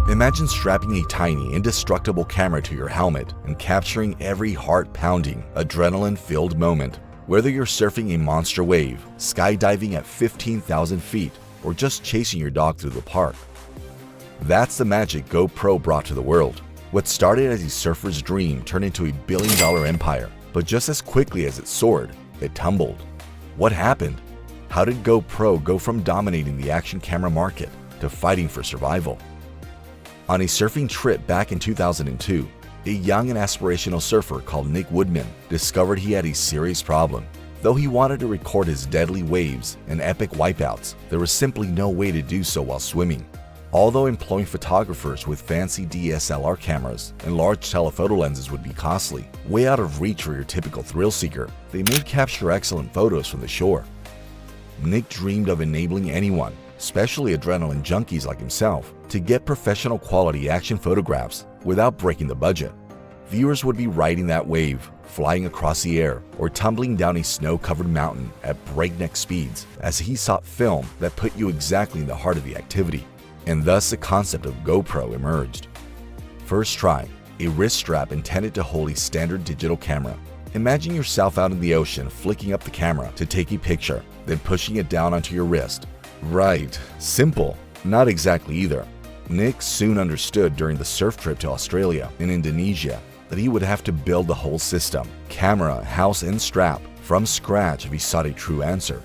Imagine strapping a tiny, indestructible camera to your helmet and capturing every heart-pounding, adrenaline-filled moment. Whether you're surfing a monster wave, skydiving at 15,000 feet, or just chasing your dog through the park. That's the magic GoPro brought to the world. What started as a surfer's dream turned into a billion-dollar empire, but just as quickly as it soared, it tumbled. What happened? How did GoPro go from dominating the action camera market to fighting for survival? On a surfing trip back in 2002, a young and aspirational surfer called Nick Woodman discovered he had a serious problem. Though he wanted to record his deadly waves and epic wipeouts, there was simply no way to do so while swimming. Although employing photographers with fancy DSLR cameras and large telephoto lenses would be costly, way out of reach for your typical thrill seeker, they may capture excellent photos from the shore. Nick dreamed of enabling anyone, especially adrenaline junkies like himself, to get professional quality action photographs without breaking the budget. Viewers would be riding that wave, flying across the air, or tumbling down a snow-covered mountain at breakneck speeds as he sought film that put you exactly in the heart of the activity. And thus the concept of GoPro emerged. First try, a wrist strap intended to hold a standard digital camera. Imagine yourself out in the ocean flicking up the camera to take a picture, then pushing it down onto your wrist. Right, simple. Not exactly either. Nick soon understood during the surf trip to Australia and Indonesia that he would have to build the whole system, camera, house, and strap, from scratch if he sought a true answer.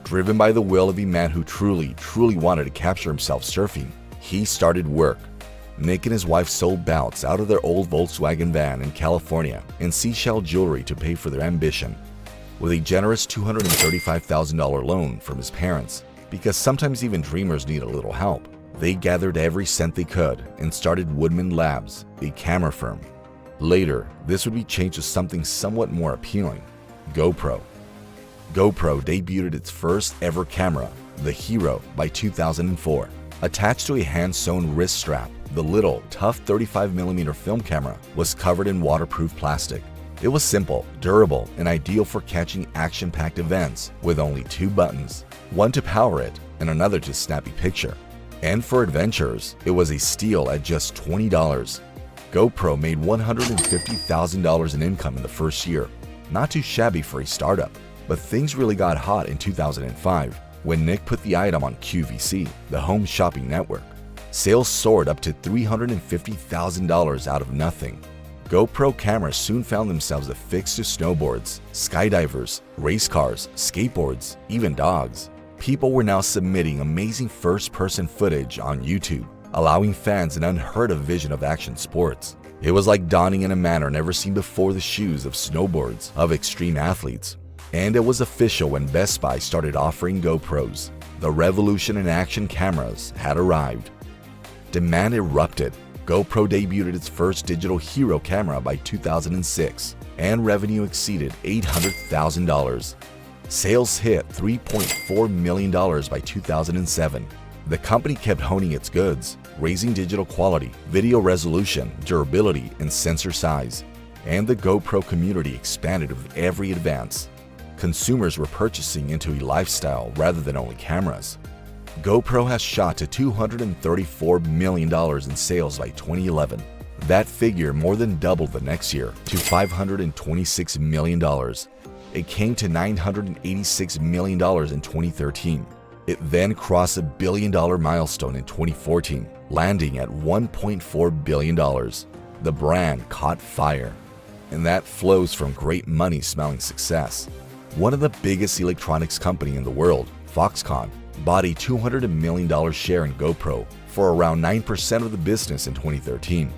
Driven by the will of a man who truly wanted to capture himself surfing, he started work. Nick and his wife sold bouts out of their old Volkswagen van in California and seashell jewelry to pay for their ambition. With a generous $235,000 loan from his parents, because sometimes even dreamers need a little help, they gathered every cent they could and started Woodman Labs, a camera firm. Later, this would be changed to something somewhat more appealing: GoPro. GoPro debuted its first ever camera, the Hero, by 2004. Attached to a hand-sewn wrist strap, the little, tough 35mm film camera was covered in waterproof plastic. It was simple, durable, and ideal for catching action-packed events with only two buttons, one to power it and another to snap a picture. And for adventurers, it was a steal at just $20. GoPro made $150,000 in income in the first year. Not too shabby for a startup. But things really got hot in 2005 when Nick put the item on QVC, the home shopping network. Sales soared up to $350,000 out of nothing. GoPro cameras soon found themselves affixed to snowboards, skydivers, race cars, skateboards, even dogs. People were now submitting amazing first-person footage on YouTube, allowing fans an unheard-of vision of action sports. It was like donning in a manner never seen before the shoes of snowboards, of extreme athletes. And it was official when Best Buy started offering GoPros. The revolution in action cameras had arrived. Demand erupted. GoPro debuted its first digital Hero camera by 2006, and revenue exceeded $800,000. Sales hit $3.4 million by 2007. The company kept honing its goods, raising digital quality, video resolution, durability, and sensor size. And the GoPro community expanded with every advance. Consumers were purchasing into a lifestyle rather than only cameras. GoPro has shot to $234 million in sales by 2011. That figure more than doubled the next year to $526 million. It came to $986 million in 2013. It then crossed a billion-dollar milestone in 2014, landing at $1.4 billion. The brand caught fire, and that flows from great money-smelling success. One of the biggest electronics company in the world, Foxconn, bought a $200 million share in GoPro for around 9% of the business in 2013.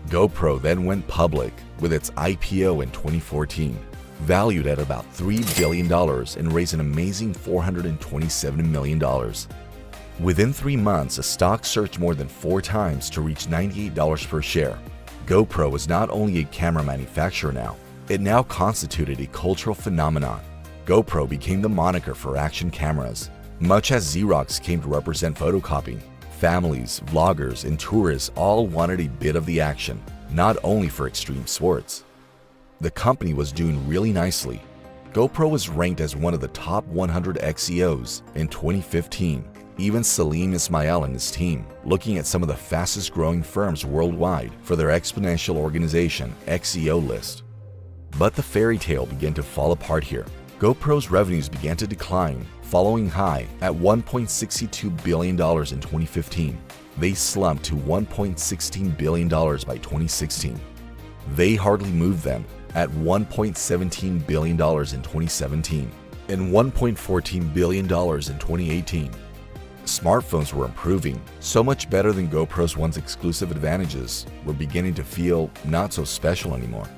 GoPro then went public with its IPO in 2014, valued at about $3 billion and raised an amazing $427 million. Within 3 months, the stock surged more than 4 times to reach $98 per share. GoPro is not only a camera manufacturer now, it now constituted a cultural phenomenon. GoPro became the moniker for action cameras, much as Xerox came to represent photocopying. Families, vloggers, and tourists all wanted a bit of the action, not only for extreme sports. The company was doing really nicely. GoPro was ranked as one of the top 100 XEOs in 2015. Even Salim Ismail and his team, looking at some of the fastest growing firms worldwide for their exponential organization XEO list. But the fairy tale began to fall apart here. GoPro's revenues began to decline, following high at $1.62 billion in 2015. They slumped to $1.16 billion by 2016. They hardly moved then at $1.17 billion in 2017 and $1.14 billion in 2018. Smartphones were improving, so much better than GoPro's once exclusive advantages were beginning to feel not so special anymore.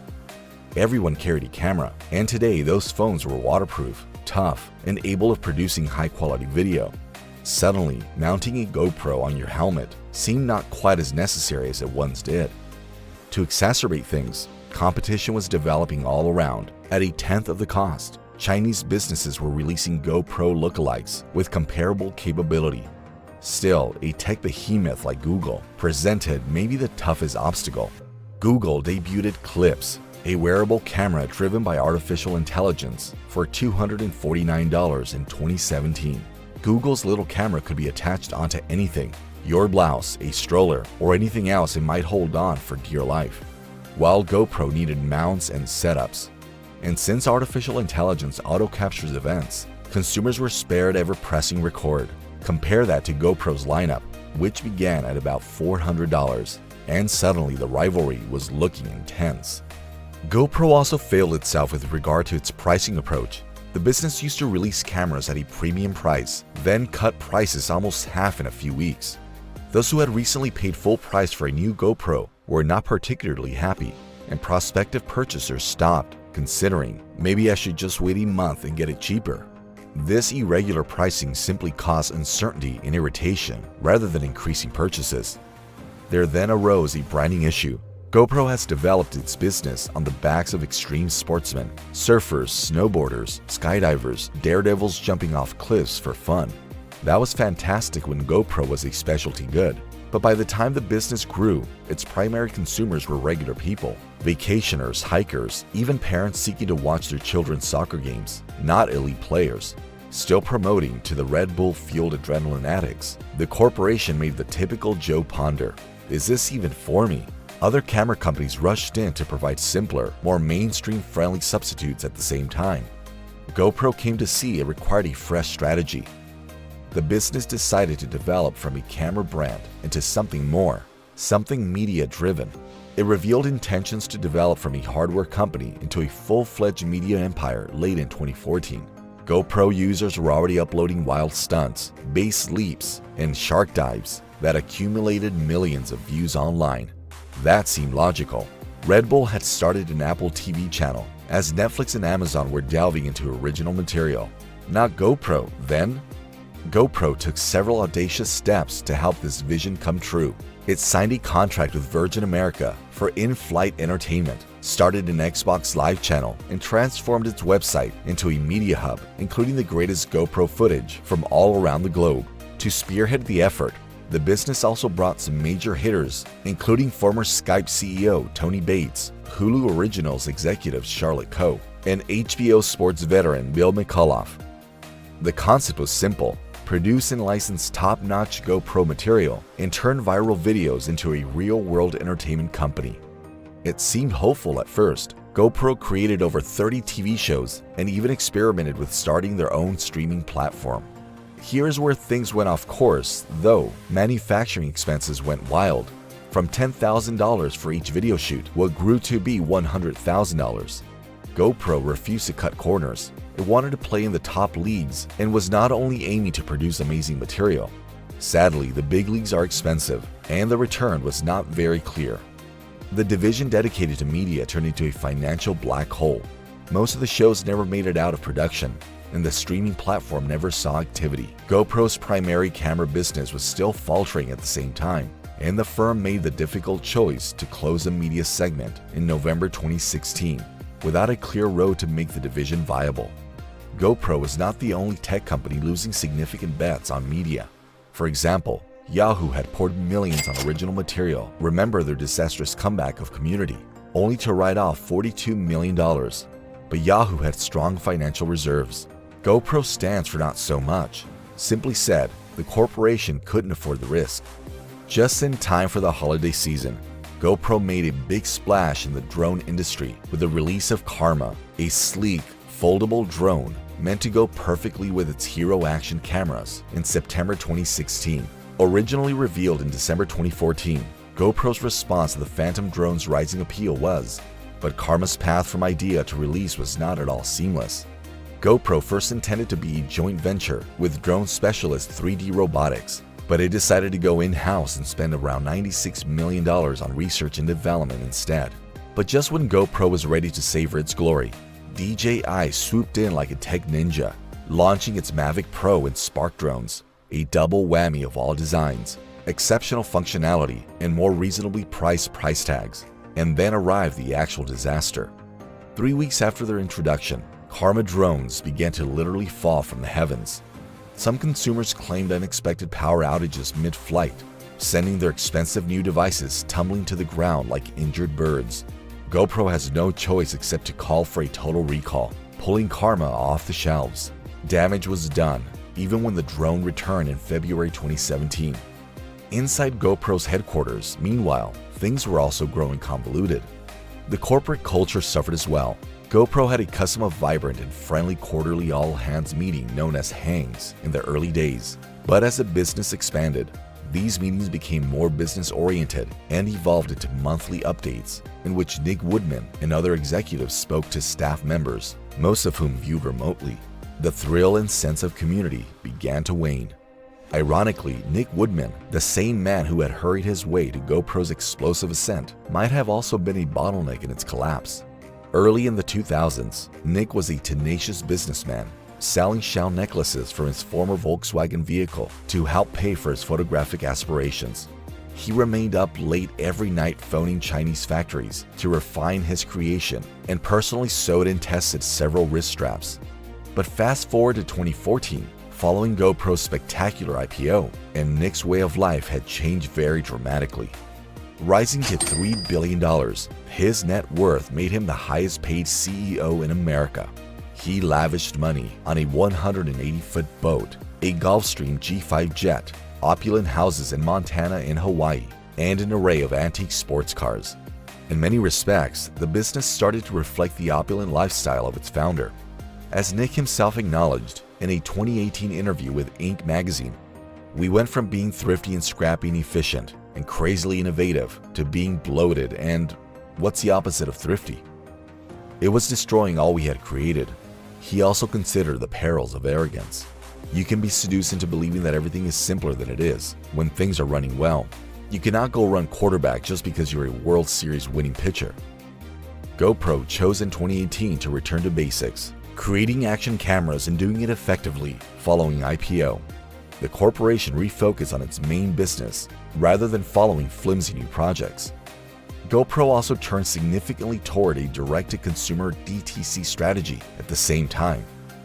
Everyone carried a camera, and today those phones were waterproof, tough, and able of producing high-quality video. Suddenly, mounting a GoPro on your helmet seemed not quite as necessary as it once did. To exacerbate things, competition was developing all around at a tenth of the cost. Chinese businesses were releasing GoPro lookalikes with comparable capability. Still, a tech behemoth like Google presented maybe the toughest obstacle. Google debuted Clips, a wearable camera driven by artificial intelligence, for $249 in 2017. Google's little camera could be attached onto anything, your blouse, a stroller, or anything else it might hold on for dear life, while GoPro needed mounts and setups. And since artificial intelligence auto-captures events, consumers were spared ever pressing record. Compare that to GoPro's lineup, which began at about $400, and suddenly the rivalry was looking intense. GoPro also failed itself with regard to its pricing approach. The business used to release cameras at a premium price, then cut prices almost half in a few weeks. Those who had recently paid full price for a new GoPro were not particularly happy, and prospective purchasers stopped, considering maybe I should just wait a month and get it cheaper. This irregular pricing simply caused uncertainty and irritation rather than increasing purchases. There then arose a branding issue. GoPro has developed its business on the backs of extreme sportsmen, surfers, snowboarders, skydivers, daredevils jumping off cliffs for fun. That was fantastic when GoPro was a specialty good, but by the time the business grew, its primary consumers were regular people, vacationers, hikers, even parents seeking to watch their children's soccer games, not elite players. Still promoting to the Red Bull-fueled adrenaline addicts, the corporation made the typical Joe ponder, "Is this even for me?" Other camera companies rushed in to provide simpler, more mainstream-friendly substitutes at the same time. GoPro came to see it required a fresh strategy. The business decided to develop from a camera brand into something more, something media-driven. It revealed intentions to develop from a hardware company into a full-fledged media empire late in 2014. GoPro users were already uploading wild stunts, base leaps, and shark dives that accumulated millions of views online. That seemed logical. Red Bull had started an Apple TV channel, as Netflix and Amazon were delving into original material. Not GoPro, then? GoPro took several audacious steps to help this vision come true. It signed a contract with Virgin America for in-flight entertainment, started an Xbox Live channel, and transformed its website into a media hub, including the greatest GoPro footage from all around the globe. To spearhead the effort, the business also brought some major hitters, including former Skype CEO Tony Bates, Hulu Originals executive Charlotte Koch, and HBO Sports veteran Bill McCullough. The concept was simple: produce and license top-notch GoPro material and turn viral videos into a real-world entertainment company. It seemed hopeful at first. GoPro created over 30 TV shows and even experimented with starting their own streaming platform. Here's where things went off course, though. Manufacturing expenses went wild. From $10,000 for each video shoot, what grew to be $100,000. GoPro refused to cut corners. It wanted to play in the top leagues and was not only aiming to produce amazing material. Sadly, the big leagues are expensive, and the return was not very clear. The division dedicated to media turned into a financial black hole. Most of the shows never made it out of production, and the streaming platform never saw activity. GoPro's primary camera business was still faltering at the same time, and the firm made the difficult choice to close the media segment in November 2016, without a clear road to make the division viable. GoPro was not the only tech company losing significant bets on media. For example, Yahoo had poured millions on original material. Remember their disastrous comeback of Community, only to write off $42 million. But Yahoo had strong financial reserves. GoPro stands for not so much. Simply said, the corporation couldn't afford the risk. Just in time for the holiday season, GoPro made a big splash in the drone industry with the release of Karma, a sleek, foldable drone meant to go perfectly with its hero action cameras in September 2016. Originally revealed in December 2014, GoPro's response to the Phantom drone's rising appeal was, but Karma's path from idea to release was not at all seamless. GoPro first intended to be a joint venture with drone specialist 3D Robotics, but it decided to go in-house and spend around $96 million on research and development instead. But just when GoPro was ready to savor its glory, DJI swooped in like a tech ninja, launching its Mavic Pro and Spark drones, a double whammy of all designs, exceptional functionality, and more reasonably priced price tags. And then arrived the actual disaster. 3 weeks after their introduction, Karma drones began to literally fall from the heavens. Some consumers claimed unexpected power outages mid-flight, sending their expensive new devices tumbling to the ground like injured birds. GoPro has no choice except to call for a total recall, pulling Karma off the shelves. Damage was done, even when the drone returned in February 2017. Inside GoPro's headquarters, meanwhile, things were also growing convoluted. The corporate culture suffered as well. GoPro had a custom of vibrant and friendly quarterly all-hands meeting known as Hangs in the early days. But as the business expanded, these meetings became more business-oriented and evolved into monthly updates in which Nick Woodman and other executives spoke to staff members, most of whom viewed remotely. The thrill and sense of community began to wane. Ironically, Nick Woodman, the same man who had hurried his way to GoPro's explosive ascent, might have also been a bottleneck in its collapse. Early in the 2000s, Nick was a tenacious businessman, selling shell necklaces from his former Volkswagen vehicle to help pay for his photographic aspirations. He remained up late every night phoning Chinese factories to refine his creation and personally sewed and tested several wrist straps. But fast forward to 2014, following GoPro's spectacular IPO, and Nick's way of life had changed very dramatically. Rising to $3 billion, his net worth made him the highest paid CEO in America. He lavished money on a 180-foot boat, a Gulfstream G5 jet, opulent houses in Montana and Hawaii, and an array of antique sports cars. In many respects, the business started to reflect the opulent lifestyle of its founder. As Nick himself acknowledged in a 2018 interview with Inc. magazine, "We went from being thrifty and scrappy and efficient and crazily innovative to being bloated and, what's the opposite of thrifty? It was destroying all we had created." He also considered the perils of arrogance. You can be seduced into believing that everything is simpler than it is when things are running well. You cannot go run quarterback just because you're a World Series winning pitcher. GoPro chose in 2018 to return to basics, creating action cameras and doing it effectively following IPO. The corporation refocused on its main business rather than following flimsy new projects. GoPro also turned significantly toward a direct-to-consumer DTC strategy at the same time,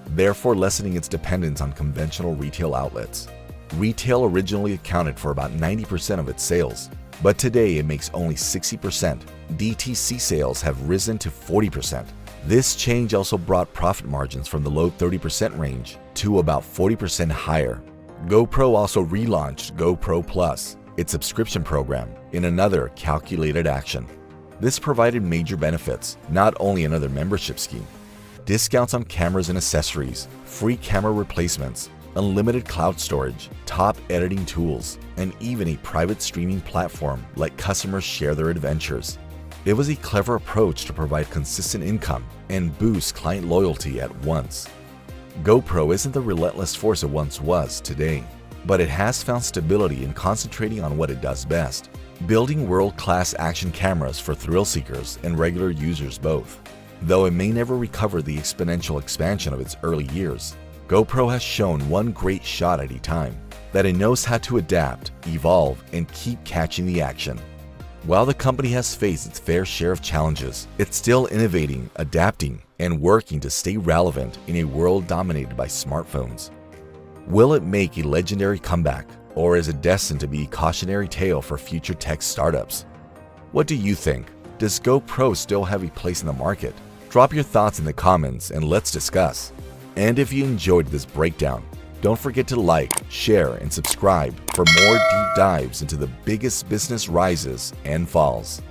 therefore lessening its dependence on conventional retail outlets. Retail originally accounted for about 90% of its sales, but today it makes only 60%. DTC sales have risen to 40%. This change also brought profit margins from the low 30% range to about 40% higher. GoPro also relaunched GoPro Plus, its subscription program, in another calculated action. This provided major benefits, not only another membership scheme, discounts on cameras and accessories, free camera replacements, unlimited cloud storage, top editing tools, and even a private streaming platform let customers share their adventures. It was a clever approach to provide consistent income and boost client loyalty at once. GoPro isn't the relentless force it once was today, but it has found stability in concentrating on what it does best, building world-class action cameras for thrill seekers and regular users both. Though it may never recover the exponential expansion of its early years, GoPro has shown one great shot at a time, that it knows how to adapt, evolve, and keep catching the action. While the company has faced its fair share of challenges, it's still innovating, adapting, and working to stay relevant in a world dominated by smartphones. Will it make a legendary comeback, or is it destined to be a cautionary tale for future tech startups? What do you think? Does GoPro still have a place in the market? Drop your thoughts in the comments and let's discuss. And if you enjoyed this breakdown, don't forget to like, share, and subscribe for more deep dives into the biggest business rises and falls.